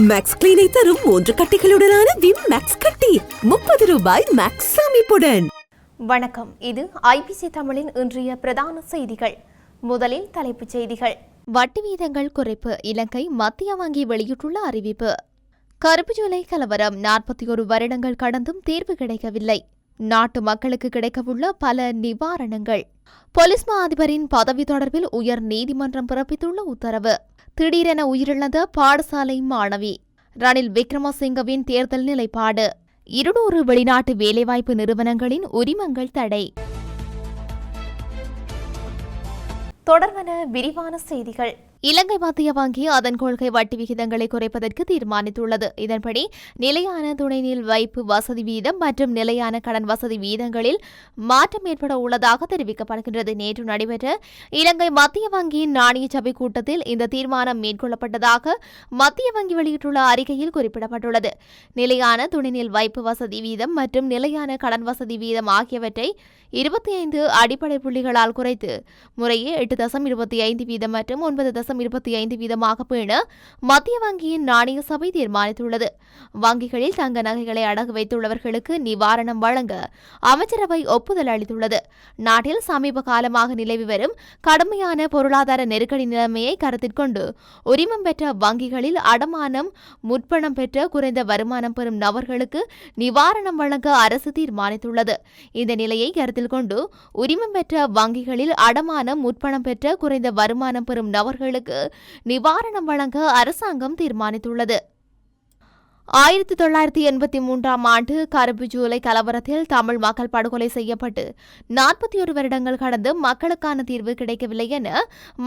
Maths கிளீனை தரும் 3 கட்டிகளுடனான Vim maths கட்டி 30 ரூபாய் மேக்ஸ் அமைப்புடன். வணக்கம், இது ஐபிசி தமிழின் இன்றைய பிரதான செய்திகள். முதலில் தலைப்புச் செய்திகள். வட்டி வீதங்கள் குறைப்பு, இலங்கை மத்திய வங்கி வெளியிட்டுள்ள அறிவிப்பு. கருப்பு ஜூலை கலவரம் 41 வருடங்கள் கடந்தும் தீர்வு கிடைக்கவில்லை. நாட்டு மக்களுக்கு கிடைக்கவுள்ள பல நிவாரணங்கள். போலீஸ் மா அதிபரின் பதவி தொடர்பில் உயர் நீதிமன்றம் பிறப்பித்துள்ள உத்தரவு. திடீரென உயிரிழந்த பாடசாலை மாணவி. ரணில் விக்ரமசிங்கவின் தேர்தல் நிலைப்பாடு. 200 வெளிநாட்டு வேலைவாய்ப்பு நிறுவனங்களின் உரிமங்கள் தடை. தொடர்பான விரிவான செய்திகள். இலங்கை மத்திய வங்கி அதன் கொள்கை வட்டி விகிதங்களை குறைப்பதற்கு தீர்மானித்துள்ளது. இதன்படி நிலையான துணைநீள் வைப்பு வசதி வீதம் மற்றும் நிலையான கடன் வசதி வீதங்களில் மாற்றம் ஏற்பட உள்ளதாக தெரிவிக்கப்படுகின்றது. நேற்று நடைபெற்ற இலங்கை மத்திய வங்கியின் நாணய சபை கூட்டத்தில் இந்த தீர்மானம் மேற்கொள்ளப்பட்டதாக மத்திய வங்கி வெளியிட்டுள்ள அறிக்கையில் குறிப்பிடப்பட்டுள்ளது. நிலையான துணைநீள் வைப்பு வசதி வீதம் மற்றும் நிலையான கடன் வசதி வீதம் ஆகியவற்றை 25 அடிப்படை புள்ளிகளால் குறைத்து முறையே 8.25 வீதம் மற்றும் 9.25 வீதமாக பேண மத்திய வங்கியின் நாணய சபை தீர்மானித்துள்ளது. வங்கிகளில் தங்க நகைகளை அடகு வைத்துள்ளவர்களுக்கு நிவாரணம் வழங்க அமைச்சரவை ஒப்புதல் அளித்துள்ளது. நாட்டில் சமீப காலமாக நிலவி வரும் கடுமையான பொருளாதார நெருக்கடி நிலைமையை கருத்தில் கொண்டு உரிமம் பெற்ற வங்கிகளில் அடமானம் முற்பணம் பெற்ற குறைந்த வருமானம் பெறும் நபர்களுக்கு நிவாரணம் வழங்க அரசு தீர்மானித்துள்ளது. இந்த நிலையை கருத்தில் கொண்டு உரிமம் பெற்ற வங்கிகளில் அடமானம் முற்பணம் பெற்ற குறைந்த வருமானம் பெறும் நபர்களுக்கு நிவாரணம் வழங்க அரசாங்கம் தீர்மானித்துள்ளது. 1983 ஆண்டு கருப்பு ஜூலை கலவரத்தில் தமிழ் மக்கள் படுகொலை செய்யப்பட்டு 41 வருடங்கள் கடந்து மக்களுக்கான தீர்வு கிடைக்கவில்லை என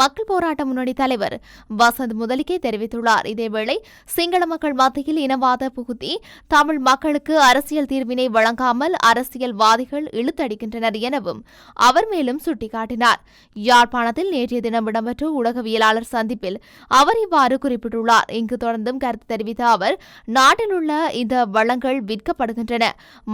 மக்கள் போராட்ட முன்னணி தலைவர் வசந்த் முதலிகே தெரிவித்துள்ளார். இதேவேளை சிங்கள மக்கள் மத்தியில் இனவாத புகுத்தி தமிழ் மக்களுக்கு அரசியல் தீர்வினை வழங்காமல் அரசியல்வாதிகள் இழுத்தடிக்கின்றனர் எனவும் அவர் மேலும் சுட்டிக்காட்டினார். யாழ்ப்பாணத்தில் நேற்றைய தினம் இடம்பெற்ற ஊடகவியலாளர் சந்திப்பில் அவர் இவ்வாறு குறிப்பிட்டுள்ளார். இங்கு தொடர்ந்தும் கருத்து தெரிவித்த அவர், நாட்டில் உள்ள இந்த வளங்கள் விற்கப்படுகின்றன.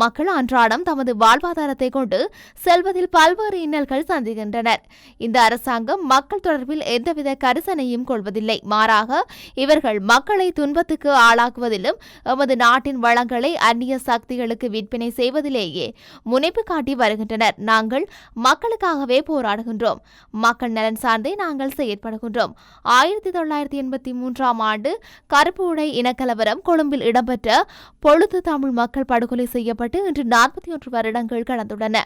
மக்கள் அன்றாடம் தமது வாழ்வாதாரத்தை கொண்டு செல்வதில் பல்வேறு இன்னல்கள் சந்திக்கின்றனர். இந்த அரசாங்கம் மக்கள் தொடர்பில் எந்தவித கரிசனையும் கொள்வதில்லை. மாறாக இவர்கள் மக்களை துன்பத்துக்கு ஆளாக்குவதிலும் எமது நாட்டின் வளங்களை அந்நிய சக்திகளுக்கு விற்பனை செய்வதிலேயே முனைப்பு காட்டி வருகின்றனர். நாங்கள் மக்களுக்காகவே போராடுகின்றோம். மக்கள் நலன் சார்ந்தே நாங்கள் செயற்படுகின்றோம். 1983 ஆண்டு கருப்பு உடை இனக்கலவரம் கொழும்பில் இடம்பெற்ற பொழுது தமிழ் மக்கள் படுகொலை செய்யப்பட்டு இன்று 41 வருடங்கள் கடந்துள்ளன.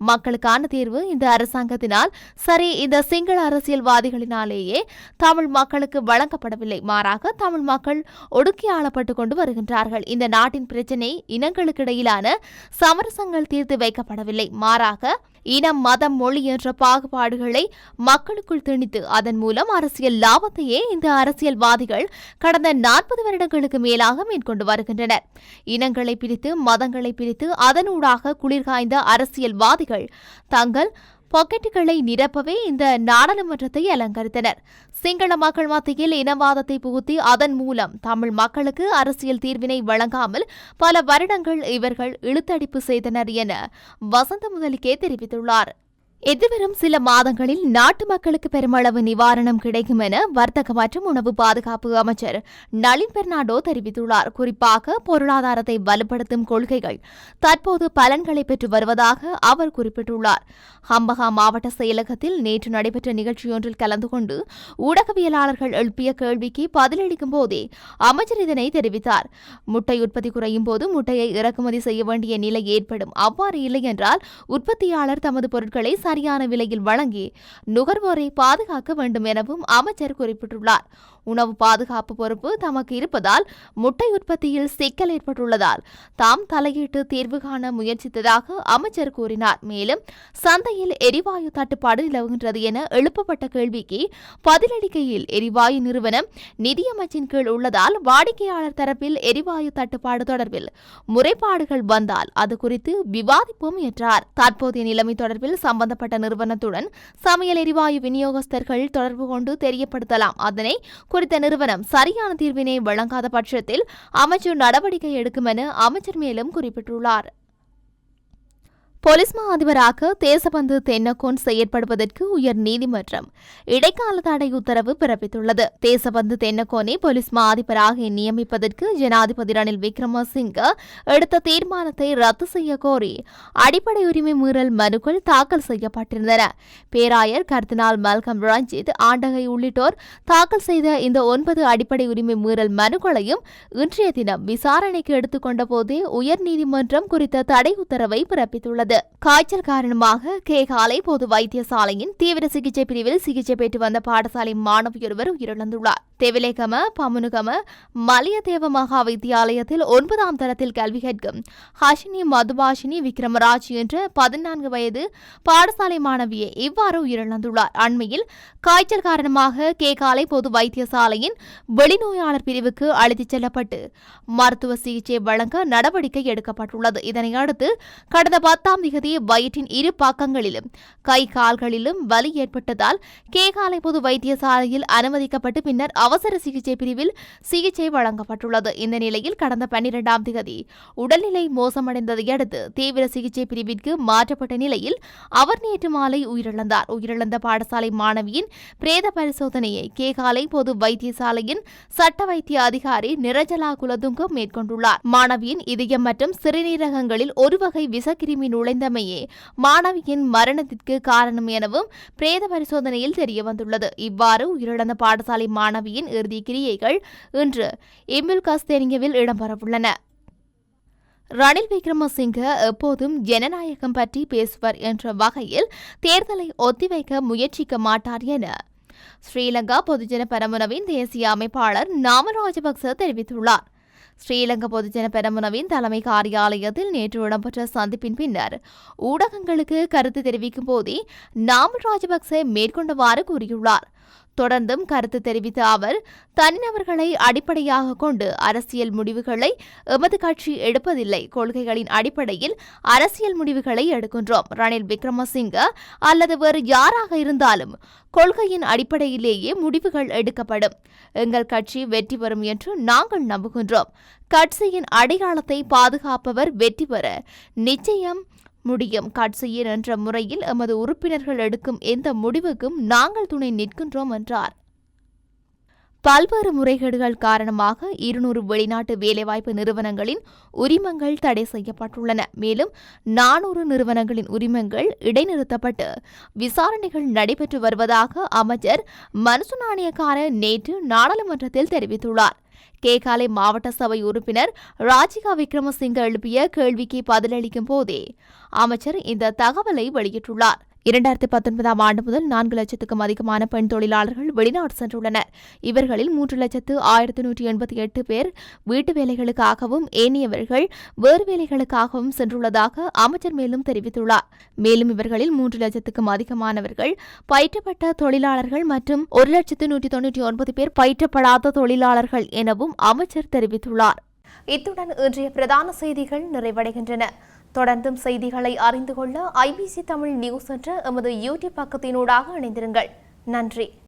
மக்களுக்கான தீர்வு இந்த அரசாங்கத்தினால் சரி, இந்த சிங்கள அரசியல்வாதிகளினாலேயே தமிழ் மக்களுக்கு வழங்கப்படவில்லை. மாறாக தமிழ் மக்கள் ஒடுக்கி ஆளப்பட்டுக் கொண்டு வருகின்றார்கள். இந்த நாட்டின் பிரச்சினை இனங்களுக்கு இடையிலான சமரசங்கள் தீர்த்து வைக்கப்படவில்லை. மாறாக இனம், மதம், மொழி என்ற பாகுபாடுகளை மக்களுக்குள் திணித்து அதன் மூலம் அரசியல் லாபத்தையே இந்த அரசியல்வாதிகள் கடந்த 40 வருடங்களுக்கு மேலாக மேற்கொண்டு வருகின்றனர். இனங்களை பிரித்து, மதங்களை பிரித்து அதனூடாக குளிர்காய்ந்த அரசியல்வாதிகள் தங்கள் பாக்கெட்டுகளை நிரப்பவே இந்த நாடாளுமன்றத்தை அலங்கரித்தனர். சிங்கள மக்கள் மத்தியில் இனவாதத்தை புகுத்தி அதன் மூலம் தமிழ் மக்களுக்கு அரசியல் தீர்வினை வழங்காமல் பல வருடங்கள் இவர்கள் இழுத்தடிப்பு செய்தனர் என வசந்த முதலிகே தெரிவித்துள்ளார். எதிர்வரும் சில மாதங்களில் நாட்டு மக்களுக்கு பெருமளவு நிவாரணம் கிடைக்கும் என வர்த்தக மற்றும் உணவு பாதுகாப்பு அமைச்சர் நளின் பெர்னாண்டோ தெரிவித்துள்ளார். குறிப்பாக பொருளாதாரத்தை வலுப்படுத்தும் கொள்கைகள் தற்போது பலன்களை பெற்று வருவதாக அவர் குறிப்பிட்டுள்ளார். ஹம்பகா மாவட்ட செயலகத்தில் நேற்று நடைபெற்ற நிகழ்ச்சியொன்றில் கலந்து கொண்டு ஊடகவியலாளர்கள் எழுப்பிய கேள்விக்கு பதிலளிக்கும் போதே அமைச்சர் இதனை தெரிவித்தார். முட்டை உற்பத்தி குறையும் போது முட்டையை இறக்குமதி செய்ய வேண்டிய நிலை ஏற்படும். அவ்வாறு இல்லை என்றால் உற்பத்தியாளர் தமது பொருட்களை சரியான விலையில் வழங்கி நுகர்வோரை பாதுகாக்க வேண்டும் எனவும் அமைச்சர் குறிப்பிட்டுள்ளார். உணவு பாதுகாப்பு பொறுப்பு தமக்கு இருப்பதால் முட்டை உற்பத்தியில் சிக்கல் ஏற்பட்டுள்ளதால் தாம் தலையிட்டு தீர்வு காண முயற்சித்ததாக அமைச்சர் கூறினார். மேலும் சந்தையில் எரிவாயு தட்டுப்பாடு நிலவுகின்றது என எழுப்பப்பட்ட கேள்விக்கு பதிலளிக்கையில் எரிவாயு நிறுவனம் நிதியமைச்சின் கீழ் உள்ளதால் வாடிக்கையாளர் தரப்பில் எரிவாயு தட்டுப்பாடு தொடர்பில் முறைப்பாடுகள் வந்தால் அது குறித்து விவாதிப்போம் என்றார். தற்போதைய நிலைமை தொடர்பில் சம்பந்தப்பட்ட நிறுவனத்துடன் சமையல் எரிவாயு விநியோகஸ்தர்கள் தொடர்பு கொண்டு தெரியப்படுத்தலாம். அதனை குறித்த நிறுவனம் சரியான தீர்வினை வழங்காத பட்சத்தில் அமைச்சர் நடவடிக்கை எடுக்கும் என அமைச்சர் மேலும் குறிப்பிட்டுள்ளார். போலீஸ் மா அதிபராக தேசபந்து தென்னகோன் செயற்படுவதற்கு உயர் நீதிமன்றம் இடைக்கால தடை உத்தரவு பிறப்பித்துள்ளது. தேசபந்து தென்னகோனை போலீஸ் மா அதிபராக நியமிப்பதற்கு ஜனாதிபதி ரணில் விக்ரமசிங்க எடுத்த தீர்மானத்தை ரத்து செய்ய கோரி அடிப்படை உரிமை மீறல் மனுக்கள் தாக்கல் செய்யப்பட்டிருந்தன. பேராயர் கர்தினால் மல்கம் ரஞ்சித் ஆண்டகை உள்ளிட்டோர் தாக்கல் செய்த இந்த 9 அடிப்படை உரிமை மீறல் மனுக்களையும் இன்றைய தினம் விசாரணைக்கு எடுத்துக்கொண்ட போதே உயர்நீதிமன்றம் குறித்த தடை உத்தரவை பிறப்பித்துள்ளது. காய்ச்சல் காரணமாக கேகாலை பொது வைத்தியசாலையின் தீவிர சிகிச்சை பிரிவில் சிகிச்சை பெற்று வந்த பாடசாலை மாணவியொருவர் உயிரிழந்துள்ளார். தெவிலேகம பமுனுகம மலியதேவ மகா வித்தியாலயத்தில் 9ஆம் தரத்தில் கல்வி கற்கும் ஹஷினி மதுபாஷினி விக்ரமராஜ் என்ற 14 வயது பாடசாலை மாணவியை இவ்வாறு உயிரிழந்துள்ளார். அண்மையில் காய்ச்சல் காரணமாக கேகாலை பொது வைத்தியசாலையின் வெளிநோயாளர் பிரிவுக்கு அழைத்துச் செல்லப்பட்டு மருத்துவ சிகிச்சை வழங்க நடவடிக்கை எடுக்கப்பட்டுள்ளது. இதனையடுத்து கடந்த 10ஆம் தேதி வயிற்றின் இரு பக்கங்களிலும் கை கால்களிலும் வலி ஏற்பட்டதால் கேகாலை பொது வைத்தியசாலையில் அனுமதிக்கப்பட்டு பின்னர் அவசர சிகிச்சை பிரிவில் சிகிச்சை வழங்கப்பட்டுள்ளது. இந்த நிலையில் கடந்த 12ஆம் தேதி உடல்நிலை மோசமடைந்ததை அடுத்து தீவிர சிகிச்சை பிரிவிற்கு மாற்றப்பட்ட நிலையில் அவர் நேற்று மாலை உயிரிழந்தார். உயிரிழந்த பாடசாலை மாணவியின் பிரேத பரிசோதனையை கேகாலை பொது வைத்தியசாலையின் சட்ட வைத்திய அதிகாரி நிரஜலா குலதுங்க மேற்கொண்டுள்ளார். மாணவியின் இதயம் மற்றும் சிறுநீரகங்களில் ஒரு வகை விஷக்கிருமி நுழைந்தமையே மாணவியின் மரணத்திற்கு காரணம் எனவும் பிரேத பரிசோதனையில் தெரியவந்துள்ளது. இவ்வாறு உயிரிழந்த பாடசாலை மாணவியின் இறுதி கிரியைகள் இன்று இம்பில்கஸ்தேனியவில் இடம்பெறவுள்ளன. ரணில் விக்ரமசிங்க எப்போதும் ஜனநாயகம் பற்றி பேசுவர் என்ற வகையில் தேர்தலை ஒத்திவைக்க முயற்சிக்க மாட்டார் என ஸ்ரீலங்கா பொதுஜன பெரமுனவின் தேசிய அமைப்பாளர் நாமல் ராஜபக்ச தெரிவித்துள்ளார். ஸ்ரீலங்கா பொதுஜன பெரமுனவின் தலைமை காரியாலயத்தில் நேற்று இடம்பெற்ற சந்திப்பின் பின்னர் ஊடகங்களுக்கு கருத்து தெரிவிக்கும் போதே நாமல் ராஜபக்ச மேற்கொண்டவாறு கூறியுள்ளார். தொடர்ந்தும் கருத்து தெரிவித்த அவர், தனிநபர்களை அடிப்படையாக கொண்டு அரசியல் முடிவுகளை எமது கட்சி எடுப்பதில்லை. கொள்கைகளின் அடிப்படையில் அரசியல் முடிவுகளை எடுக்கின்றோம். ரணில் விக்ரமசிங்க அல்லது வேறு யாராக இருந்தாலும் கொள்கையின் அடிப்படையிலேயே முடிவுகள் எடுக்கப்படும். எங்கள் கட்சி வெற்றி பெறும் என்று நாங்கள் நம்புகின்றோம். கட்சியின் அடையாளத்தை பாதுகாப்பவர் வெற்றி பெற நிச்சயம் முடியும். கட்சியின் என்ற முறையில் எமது உறுப்பினர்கள் எடுக்கும் எந்த முடிவுக்கும் நாங்கள் துணை நிற்கின்றோம் என்றார். பல்வேறு முறைகேடுகள் காரணமாக 200 வெளிநாட்டு வேலைவாய்ப்பு நிறுவனங்களின் உரிமங்கள் தடை செய்யப்பட்டுள்ளன. மேலும் 400 நிறுவனங்களின் உரிமங்கள் இடைநிறுத்தப்பட்டு விசாரணைகள் நடைபெற்று வருவதாக அமைச்சர் மன்சூர் நாணயக்கார நேற்று நாடாளுமன்றத்தில் தெரிவித்துள்ளார். கேகாலை மாவட்ட சபை உறுப்பினர் ராஜிகா விக்ரமசிங்க எழுப்பிய கேள்விக்கு பதிலளிக்கும் போதே அமைச்சர் இந்த தகவலை வெளியிட்டுள்ளார். 2019ஆம் ஆண்டு முதல் 4 லட்சத்துக்கும் அதிகமான பெண் தொழிலாளர்கள் வெளிநாடு சென்றுள்ளனர். இவர்களில் 3,1188 பேர் வீட்டு வேலைகளுக்காகவும் ஏனையவர்கள் வேறு வேலைகளுக்காகவும் சென்றுள்ளதாக அமைச்சர் மேலும் தெரிவித்துள்ளார். மேலும் இவர்களில் 3 லட்சத்துக்கும் அதிகமானவர்கள் பயிற்றப்பட்ட தொழிலாளர்கள் மற்றும் 1,199 பேர் பயிற்றப்படாத தொழிலாளர்கள் எனவும் அமைச்சர் தெரிவித்துள்ளார். இத்துடன் இன்றைய பிரதான செய்திகள் நிறைவடைகின்றன. தொடர்ந்தும் செய்திகளை அறிந்து கொள்ள IBC தமிழ் நியூஸ் என்ற எமது யூடியூப் பக்கத்தினூடாக இணைந்திருங்கள். நன்றி.